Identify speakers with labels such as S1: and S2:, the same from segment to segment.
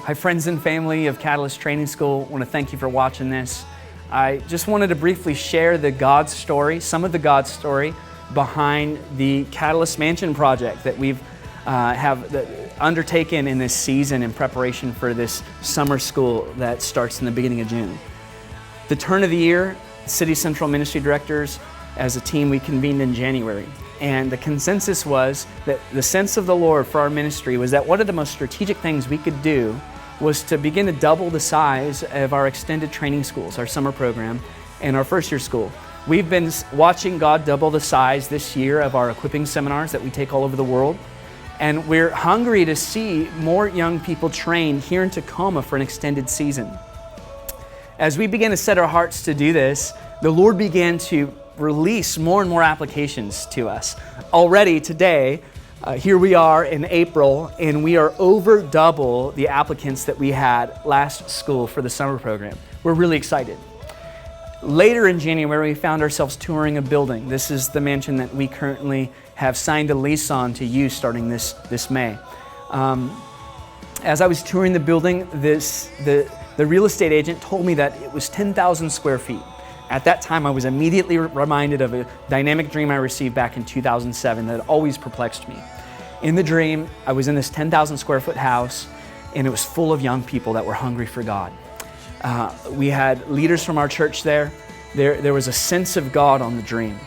S1: Hi friends and family of Catalyst Training School, I want to thank you for watching this. I just wanted to briefly share the God story, some of the God story behind the Catalyst Mansion project that we've undertaken in this season in preparation for this summer school that starts in the beginning of June. The turn of the year, City Central Ministry Directors, as a team, we convened in January. And the consensus was that the sense of the Lord for our ministry was that one of the most strategic things we could do was to begin to double the size of our extended training schools, our summer program, and our first year school. We've been watching God double the size this year of our equipping seminars that we take all over the world. And we're hungry to see more young people trained here in Tacoma for an extended season. As we began to set our hearts to do this, the Lord began to release more and more applications to us. Already today, here we are in April, and we are over double the applicants that we had last school for the summer program. We're really excited. Later in January, we found ourselves touring a building. This is the mansion that we currently have signed a lease on to use starting this May. As I was touring the building, the real estate agent told me that it was 10,000 square feet. At that time, I was immediately reminded of a dynamic dream I received back in 2007 that always perplexed me. In the dream, I was in this 10,000 square foot house, and it was full of young people that were hungry for God. We had leaders from our church there. There was a sense of God on the dream.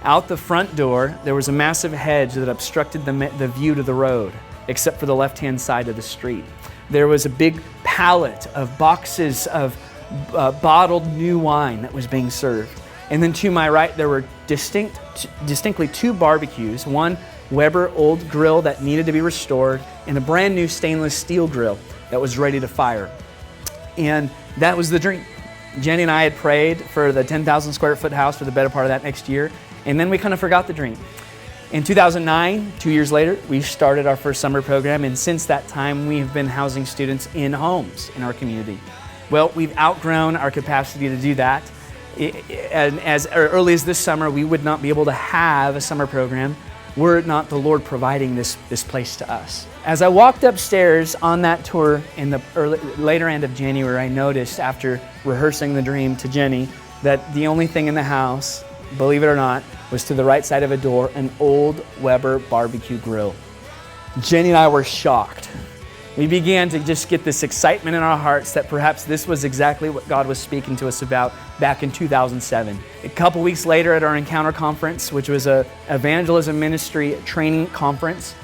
S1: Out the front door, there was a massive hedge that obstructed the view to the road, except for the left-hand side of the street. There was a big pallet of boxes of bottled new wine that was being served. And then to my right, there were distinctly two barbecues, one Weber old grill that needed to be restored, and a brand new stainless steel grill that was ready to fire. And that was the dream. Jenny and I had prayed for the 10,000 square foot house for the better part of that next year, and then we kind of forgot the dream. In 2009, 2 years later, we started our first summer program, and since that time, we've been housing students in homes in our community. Well, we've outgrown our capacity to do that. And as early as this summer, we would not be able to have a summer program were it not the Lord providing this place to us. As I walked upstairs on that tour in the later end of January, I noticed after rehearsing the dream to Jenny that the only thing in the house, believe it or not, was to the right side of a door, an old Weber barbecue grill. Jenny and I were shocked. We began to just get this excitement in our hearts that perhaps this was exactly what God was speaking to us about back in 2007. A couple weeks later at our Encounter Conference, which was an evangelism ministry training conference,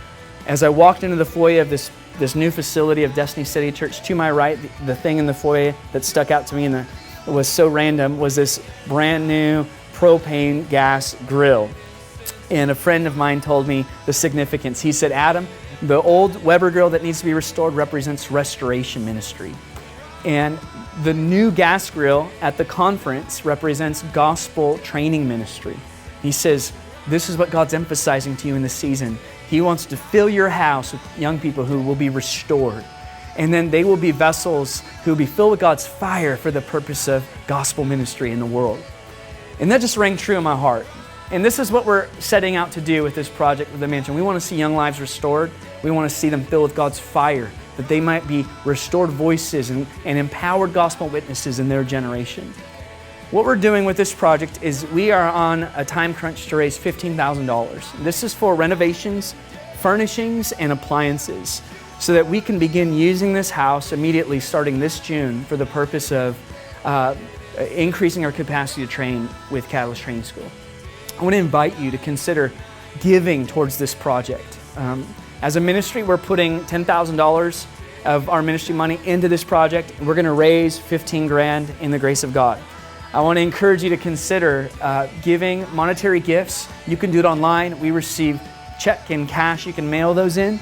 S1: as I walked into the foyer of this new facility of Destiny City Church, to my right, the thing in the foyer that stuck out to me and it was so random was this brand new propane gas grill. And a friend of mine told me the significance. He said, "Adam, the old Weber grill that needs to be restored represents restoration ministry. And the new gas grill at the conference represents gospel training ministry." He says, "This is what God's emphasizing to you in this season. He wants to fill your house with young people who will be restored. And then they will be vessels who will be filled with God's fire for the purpose of gospel ministry in the world." And that just rang true in my heart. And this is what we're setting out to do with this project with the mansion. We want to see young lives restored. We want to see them filled with God's fire, that they might be restored voices and empowered gospel witnesses in their generation. What we're doing with this project is we are on a time crunch to raise $15,000. This is for renovations, furnishings, and appliances so that we can begin using this house immediately starting this June for the purpose of increasing our capacity to train with Catalyst Training School. I want to invite you to consider giving towards this project. As a ministry, we're putting $10,000 of our ministry money into this project, and we're going to raise $15,000 in the grace of God. I want to encourage you to consider giving monetary gifts. You can do it online. We receive check and cash. You can mail those in.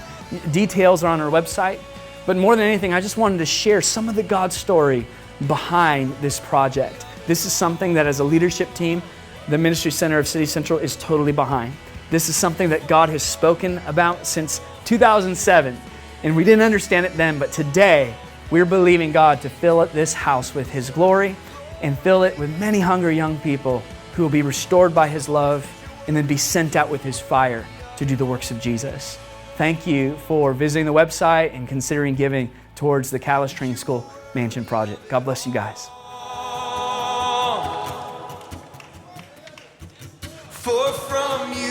S1: Details are on our website. But more than anything, I just wanted to share some of the God story behind this project. This is something that as a leadership team, the Ministry Center of City Central is totally behind. This is something that God has spoken about since 2007, and we didn't understand it then, but today we're believing God to fill this house with His glory and fill it with many hungry young people who will be restored by His love and then be sent out with His fire to do the works of Jesus. Thank you for visiting the website and considering giving towards the Catalyst Training School Mansion project. God bless you guys.
S2: For from you